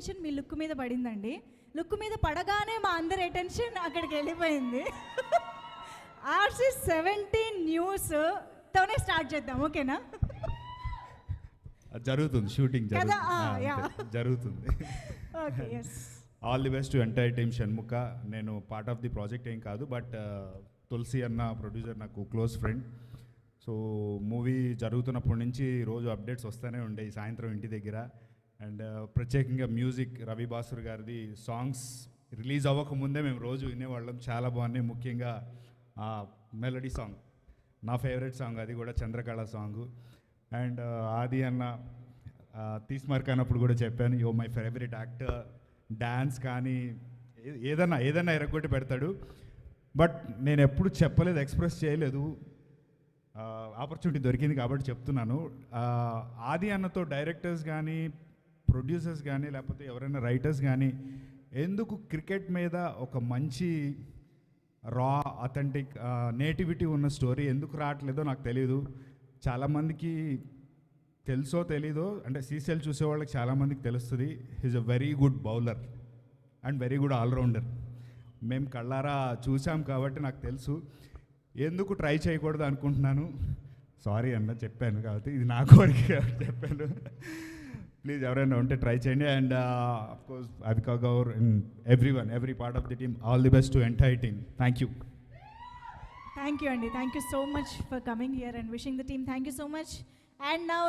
Attention మీ look మీద పడిందండి. Look మీద పడగానే మా అందరి అటెన్షన్ అక్కడికి వెళ్ళిపోయింది. ఆర్సీ 17 న్యూస్ తోనే స్టార్ట్ చేద్దాం, ఓకేనా? జరుగుతుంది షూటింగ్ కదా? జరుగుతుంది. Okay, yes. All the best to entire team Shanmukha. నేను పార్ట్ ఆఫ్ ది ప్రాజెక్ట్ ఏం కాదు, బట్ తులసి అన్న ప్రొడ్యూసర్ నాకు క్లోజ్ ఫ్రెండ్. సో మూవీ జరుగుతున్నప్పటి నుంచి రోజు అప్డేట్స్ వస్తూనే ఉండేవి సాయంత్రం ఇంటి దగ్గర. అండ్ ప్రత్యేకంగా మ్యూజిక్ రవి బాసుర్ గారిది సాంగ్స్ రిలీజ్ అవ్వకముందే మేము రోజు వినేవాళ్ళం, చాలా బాగున్నాయి. ముఖ్యంగా మెలడీ సాంగ్ నా ఫేవరెట్ సాంగ్, అది కూడా చంద్రకళ సాంగు. అండ్ ఆది అన్న తీస్మార్క్ కూడా చెప్పాను, yo my favourite actor. Dance కానీ ఏదన్నా ఎరగొట్టి పెడతాడు. బట్ నేను ఎప్పుడు చెప్పలేదు, ఎక్స్ప్రెస్ చేయలేదు. ఆపర్చునిటీ దొరికింది కాబట్టి చెప్తున్నాను. ఆది అన్నతో డైరెక్టర్స్ కానీ ప్రొడ్యూసర్స్ కానీ లేకపోతే ఎవరైనా రైటర్స్ కానీ ఎందుకు క్రికెట్ మీద ఒక మంచి రా అథెంటిక్ నేటివిటీ ఉన్న స్టోరీ ఎందుకు రావట్లేదో నాకు తెలియదు. చాలామందికి తెలుసో తెలీదో, అంటే సీసీఎల్ చూసే వాళ్ళకి చాలామందికి తెలుస్తుంది. He's a very good bowler and very good all-rounder. మేము కళ్ళారా చూసాం కాబట్టి నాకు తెలుసు. ఎందుకు ట్రై చేయకూడదు అనుకుంటున్నాను. సారీ అన్న, చెప్పాను కాబట్టి ఇది నా కోరిక చెప్పాను. ప్లీజ్ ఎవరైనా ఉంటే ట్రై చేయండి. And of course Avika Gaur and every part of the team, all the best to entire team. Thank you. Thank you అండి. Thank you so much for coming here and wishing the team. Thank you so much. And now